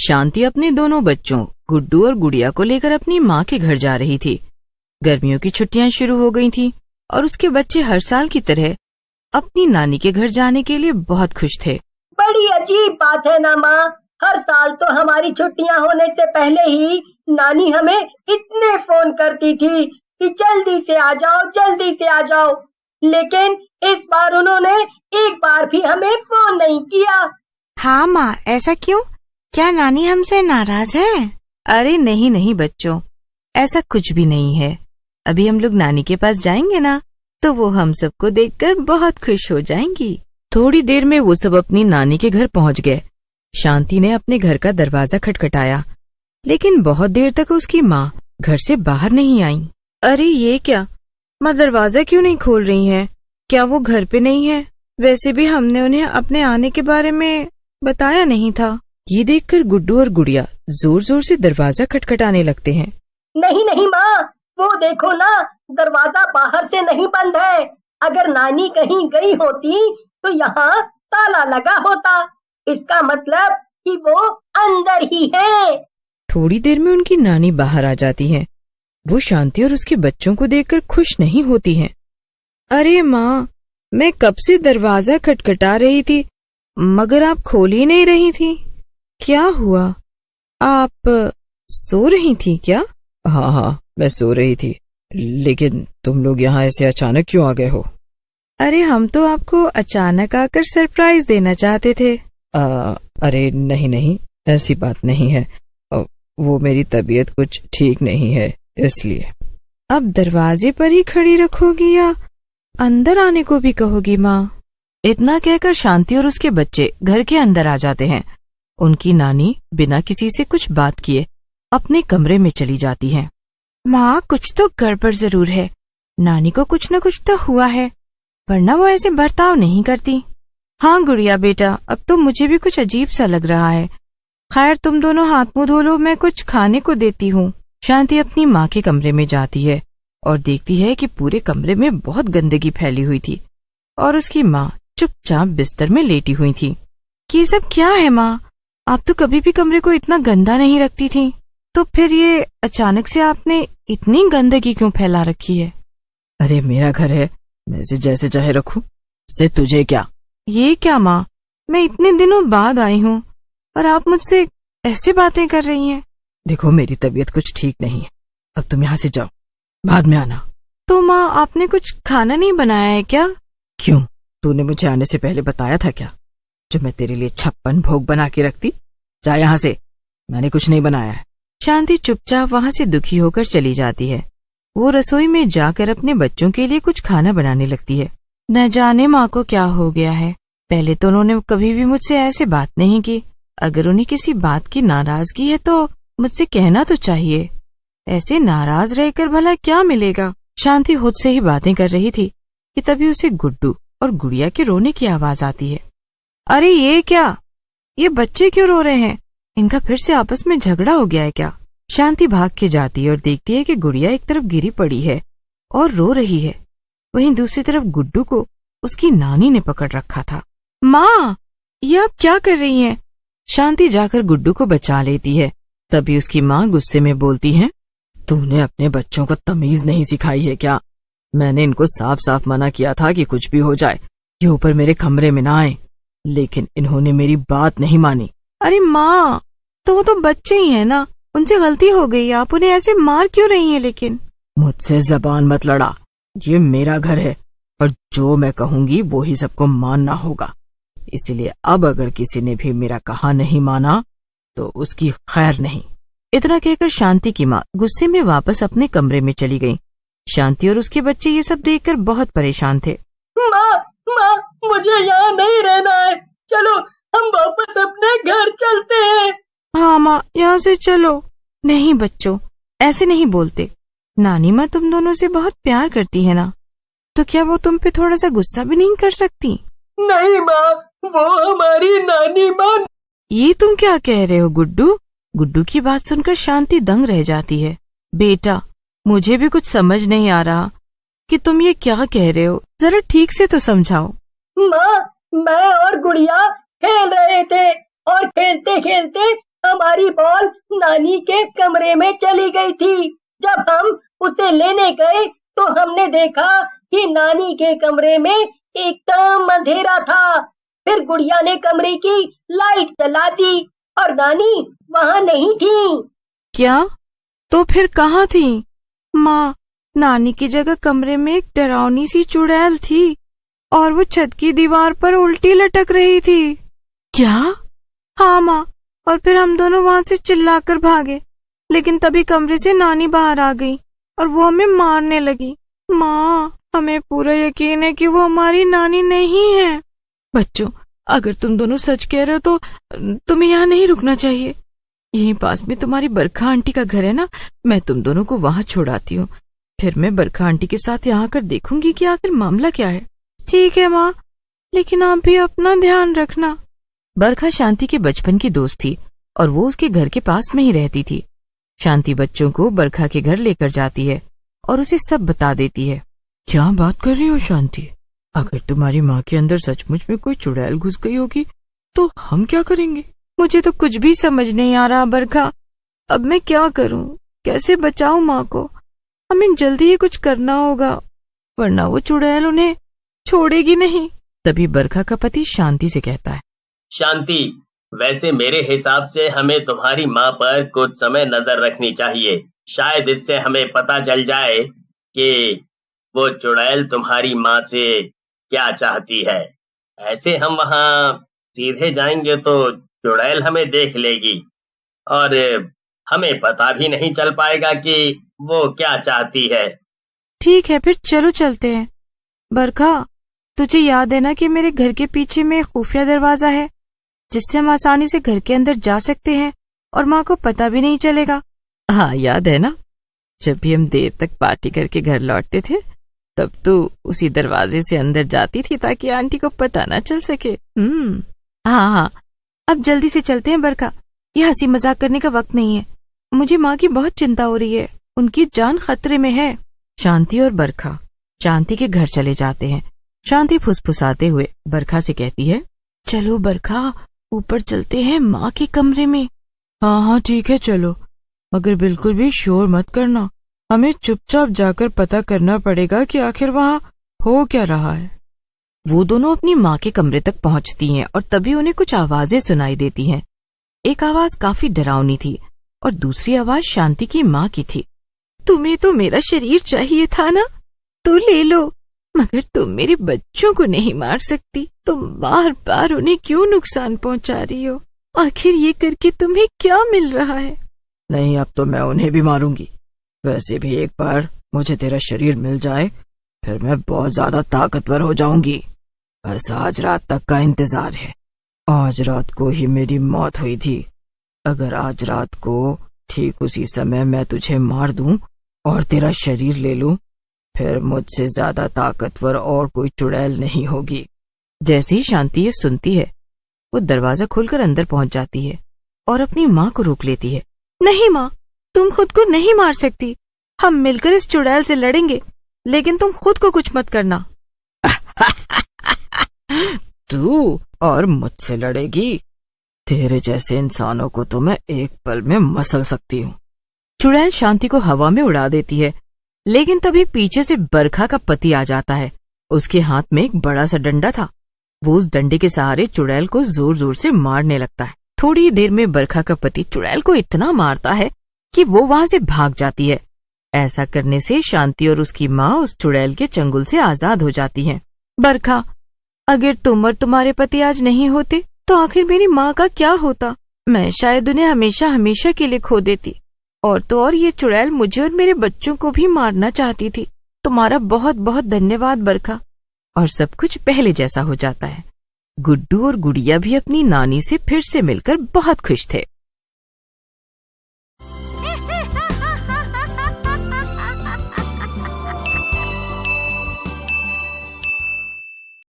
शांति अपने दोनों बच्चों गुड्डू और गुड़िया को लेकर अपनी माँ के घर जा रही थी। गर्मियों की छुट्टियां शुरू हो गई थीं और उसके बच्चे हर साल की तरह अपनी नानी के घर जाने के लिए बहुत खुश थे। बड़ी अजीब बात है ना माँ, हर साल तो हमारी छुट्टियां होने से पहले ही नानी हमें इतने फोन करती थी कि जल्दी से आ जाओ, जल्दी से आ जाओ, लेकिन इस बार उन्होंने एक बार भी हमें फोन नहीं किया। हाँ माँ, ऐसा क्यों? क्या नानी हमसे नाराज है? अरे नहीं नहीं बच्चों, ऐसा कुछ भी नहीं है। अभी हम लोग नानी के पास जाएंगे ना, तो वो हम सबको देखकर बहुत खुश हो जाएंगी। थोड़ी देर में वो सब अपनी नानी के घर पहुंच गए। शांति ने अपने घर का दरवाजा खटखटाया, लेकिन बहुत देर तक उसकी माँ घर से बाहर नहीं आई। अरे ये क्या, माँ दरवाजा क्यों नहीं खोल रही हैं? क्या वो घर पे नहीं है? वैसे भी हमने उन्हें अपने आने के बारे में बताया नहीं था। ये देखकर गुड्डू और गुड़िया जोर जोर से दरवाजा खटखटाने लगते हैं। नहीं नहीं माँ, वो देखो ना, दरवाजा बाहर से नहीं बंद है। अगर नानी कहीं गई होती तो यहाँ ताला लगा होता। इसका मतलब कि वो अंदर ही है। थोड़ी देर में उनकी नानी बाहर आ जाती है। वो शांति और उसके बच्चों को देखकर खुश नहीं होती हैं। अरे माँ, मैं कब से दरवाजा खटखटा रही थी, मगर आप खोल ही नहीं रही थी। क्या हुआ? आप सो रही थी क्या? हाँ, मैं सो रही थी, लेकिन तुम लोग यहाँ ऐसे अचानक क्यों आ गए हो? अरे हम तो आपको अचानक आकर सरप्राइज देना चाहते थे। अरे नहीं, ऐसी बात नहीं है। वो मेरी तबीयत कुछ ठीक नहीं है, इसलिए। अब दरवाजे पर ही खड़ी रखोगी या अंदर आने को भी कहोगी माँ? इतना कहकर शांति और उसके बच्चे घर के अंदर आ जाते हैं। उनकी नानी बिना किसी से कुछ बात किए अपने कमरे में चली जाती है। माँ, कुछ तो गड़बड़ जरूर है। नानी को कुछ न कुछ तो हुआ है, वरना वो ऐसे बर्ताव नहीं करती। हाँ गुड़िया बेटा, अब तो मुझे भी कुछ अजीब सा लग रहा है। खैर तुम दोनों हाथ मुंह धो लो, मैं कुछ खाने को देती हूँ। शांति अपनी माँ के कमरे में जाती है और देखती है कि पूरे कमरे में बहुत गंदगी फैली हुई थी और उसकी माँ चुपचाप बिस्तर में लेटी हुई थी। ये सब क्या है माँ? आप तो कभी भी कमरे को इतना गंदा नहीं रखती थी, तो फिर ये अचानक से आपने इतनी गंदगी क्यों फैला रखी है? अरे मेरा घर है, मैं इसे जैसे चाहे रखूं, उससे तुझे क्या? ये क्या माँ, मैं इतने दिनों बाद आई हूँ और आप मुझसे ऐसे बातें कर रही हैं। देखो मेरी तबीयत कुछ ठीक नहीं है, अब तुम यहाँ से जाओ, बाद में आना। तो माँ आपने कुछ खाना नहीं बनाया है क्या? क्यों, तूने मुझे आने से पहले बताया था क्या, जो मैं तेरे लिए 56 भोग बना के रखती? जा यहाँ से, मैंने कुछ नहीं बनाया है। शांति चुपचाप वहाँ से दुखी होकर चली जाती है। वो रसोई में जाकर अपने बच्चों के लिए कुछ खाना बनाने लगती है। न जाने माँ को क्या हो गया है, पहले तो उन्होंने कभी भी मुझसे ऐसे बात नहीं की। अगर उन्हें किसी बात की नाराजगी है तो मुझसे कहना तो चाहिए। ऐसे नाराज रहकर भला क्या मिलेगा? शांति खुद से ही बातें कर रही थी कि तभी उसे गुड्डू और गुड़िया के रोने की आवाज आती है। अरे ये क्या, ये बच्चे क्यों रो रहे हैं? इनका फिर से आपस में झगड़ा हो गया है क्या? शांति भाग के जाती है और देखती है कि गुड़िया एक तरफ गिरी पड़ी है और रो रही है, वहीं दूसरी तरफ गुड्डू को उसकी नानी ने पकड़ रखा था। माँ, ये आप क्या कर रही हैं? शांति जाकर गुड्डू को बचा लेती है। तभी उसकी माँ गुस्से में बोलती है, तूने अपने बच्चों को तमीज नहीं सिखाई है क्या? मैंने इनको साफ साफ मना किया था कि कुछ भी हो जाए ये ऊपर मेरे कमरे में ना आए, लेकिन इन्होंने मेरी बात नहीं मानी। अरे माँ, तो वो तो बच्चे ही हैं ना, उनसे गलती हो गई, आप उन्हें ऐसे मार क्यों रही हैं? लेकिन मुझसे जबान मत लड़ा, ये मेरा घर है और जो मैं कहूंगी वो ही सबको मानना होगा। इसलिए अब अगर किसी ने भी मेरा कहा नहीं माना तो उसकी खैर नहीं। इतना कहकर शांति की माँ गुस्से में वापस अपने कमरे में चली गई। शांति और उसके बच्चे ये सब देखकर बहुत परेशान थे। माँ, मुझे यहाँ नहीं रहना है, चलो हम वापस अपने घर चलते हैं। हाँ माँ, यहाँ से चलो। नहीं बच्चों, ऐसे नहीं बोलते। नानी माँ तुम दोनों से बहुत प्यार करती है ना, तो क्या वो तुम पे थोड़ा सा गुस्सा भी नहीं कर सकती? नहीं माँ, वो हमारी नानी माँ। ये तुम क्या कह रहे हो गुड्डू? गुड्डू की बात सुनकर शांति दंग रह जाती है। बेटा, मुझे भी कुछ समझ नहीं आ रहा कि तुम ये क्या कह रहे हो, जरा ठीक से तो समझाओ। माँ, मैं और गुड़िया खेल रहे थे और खेलते खेलते हमारी बॉल नानी के कमरे में चली गई थी। जब हम उसे लेने गए तो हमने देखा कि नानी के कमरे में एकदम अंधेरा था। फिर गुड़िया ने कमरे की लाइट जला दी और नानी वहाँ नहीं थी। क्या? तो फिर कहाँ थी? माँ, नानी की जगह कमरे में एक डरावनी सी चुड़ैल थी और वो छत की दीवार पर उल्टी लटक रही थी। क्या? हाँ माँ, और फिर हम दोनों वहाँ से चिल्लाकर भागे, लेकिन तभी कमरे से नानी बाहर आ गई और वो हमें मारने लगी। माँ, हमें पूरा यकीन है कि वो हमारी नानी नहीं है। बच्चों, अगर तुम दोनों सच कह रहे हो तो तुम्हें यहाँ नहीं रुकना चाहिए। यहीं पास में तुम्हारी बरखा आंटी का घर है ना, मैं तुम दोनों को वहाँ छोड़ाती हूँ। फिर मैं बरखा आंटी के साथ यहाँ आकर देखूंगी कि आखिर मामला क्या है। ठीक है माँ, लेकिन आप भी अपना ध्यान रखना। बरखा शांति के बचपन की दोस्त थी और वो उसके घर के पास में ही रहती थी। शांति बच्चों को बरखा के घर लेकर जाती है और उसे सब बता देती है। क्या बात कर रही हो शांति? अगर तुम्हारी माँ के अंदर सचमुच में कोई चुड़ैल घुस गई होगी तो हम क्या करेंगे? मुझे तो कुछ भी समझ नहीं आ रहा बरखा। अब मैं क्या करूं? कैसे बचाऊं माँ को? हमें जल्दी ही कुछ करना होगा, वरना वो चुड़ैल उन्हें छोड़ेगी नहीं। तभी बरखा का पति शांति से कहता है, शांति, वैसे मेरे हिसाब से हमें तुम्हारी माँ पर कुछ समय नजर रखनी चाहिए। शायद इससे हमें पता चल जाए कि वो चुड़ैल तुम्हारी माँ से क्या चाहती है। ऐसे हम वहाँ सीधे जाएंगे तो चुड़ैल हमें देख लेगी और हमें पता भी नहीं चल पाएगा कि वो क्या चाहती है। ठीक है, फिर चलो चलते हैं। बरखा, तुझे याद है ना कि मेरे घर के पीछे में एक खुफिया दरवाजा है जिससे हम आसानी से घर के अंदर जा सकते हैं और माँ को पता भी नहीं चलेगा। हाँ, याद है ना, जब भी हम देर तक पार्टी करके घर लौटते थे तब तो उसी दरवाजे से अंदर जाती थी ताकि आंटी को पता ना चल सके। हाँ, अब जल्दी से चलते हैं बरखा। ये हंसी मजाक करने का वक्त नहीं है। मुझे माँ की बहुत चिंता हो रही है, उनकी जान खतरे में है। शांति और बरखा शांति के घर चले जाते हैं। शांति फुसफुसाते हुए बरखा से कहती है, चलो बरखा, ऊपर चलते हैं माँ के कमरे में। हाँ, ठीक है, चलो, मगर बिल्कुल भी शोर मत करना। हमें चुपचाप जाकर पता करना पड़ेगा कि आखिर वहाँ हो क्या रहा है। वो दोनों अपनी माँ के कमरे तक पहुँचती हैं और तभी उन्हें कुछ आवाजें सुनाई देती हैं। एक आवाज काफी डरावनी थी और दूसरी आवाज शांति की माँ की थी। तुम्हें तो मेरा शरीर चाहिए था ना, तो ले लो, मगर तुम मेरे बच्चों को नहीं मार सकती। तुम बार बार उन्हें क्यों नुकसान पहुंचा रही हो? आखिर ये करके तुम्हें क्या मिल रहा है? नहीं, अब तो मैं उन्हें भी मारूंगी। वैसे भी एक बार मुझे तेरा शरीर मिल जाए फिर मैं बहुत ज्यादा ताकतवर हो जाऊंगी। बस आज रात तक का इंतजार है। आज रात को ही मेरी मौत हुई थी। अगर आज रात को ठीक उसी समय मैं तुझे मार दूं और तेरा शरीर ले लूं, फिर मुझसे ज्यादा ताकतवर और कोई चुड़ैल नहीं होगी। जैसे ही शांति ये सुनती है, वो दरवाजा खोलकर अंदर पहुंच जाती है और अपनी माँ को रोक लेती है। नहीं माँ, तुम खुद को नहीं मार सकती। हम मिलकर इस चुड़ैल से लड़ेंगे, लेकिन तुम खुद को कुछ मत करना। तू और मुझसे लड़ेगी? तेरे जैसे इंसानों को तो मैं एक पल में मसल सकती हूँ। चुड़ैल शांति को हवा में उड़ा देती है, लेकिन तभी पीछे से बरखा का पति आ जाता है। उसके हाथ में एक बड़ा सा डंडा था। वो उस डंडे के सहारे चुड़ैल को जोर जोर से मारने लगता है। थोड़ी ही देर में बरखा का पति चुड़ैल को इतना मारता है कि वो वहां से भाग जाती है। ऐसा करने से शांति और उसकी माँ उस चुड़ैल के चंगुल से आजाद हो जाती हैं। बरखा, अगर तुम और तुम्हारे पति आज नहीं होते तो आखिर मेरी माँ का क्या होता? मैं शायद उन्हें हमेशा हमेशा के लिए खो देती। और तो और ये चुड़ैल मुझे और मेरे बच्चों को भी मारना चाहती थी। तुम्हारा बहुत बहुत धन्यवाद बरखा। और सब कुछ पहले जैसा हो जाता है। गुड्डू और गुड़िया भी अपनी नानी से फिर से मिलकर बहुत खुश थे।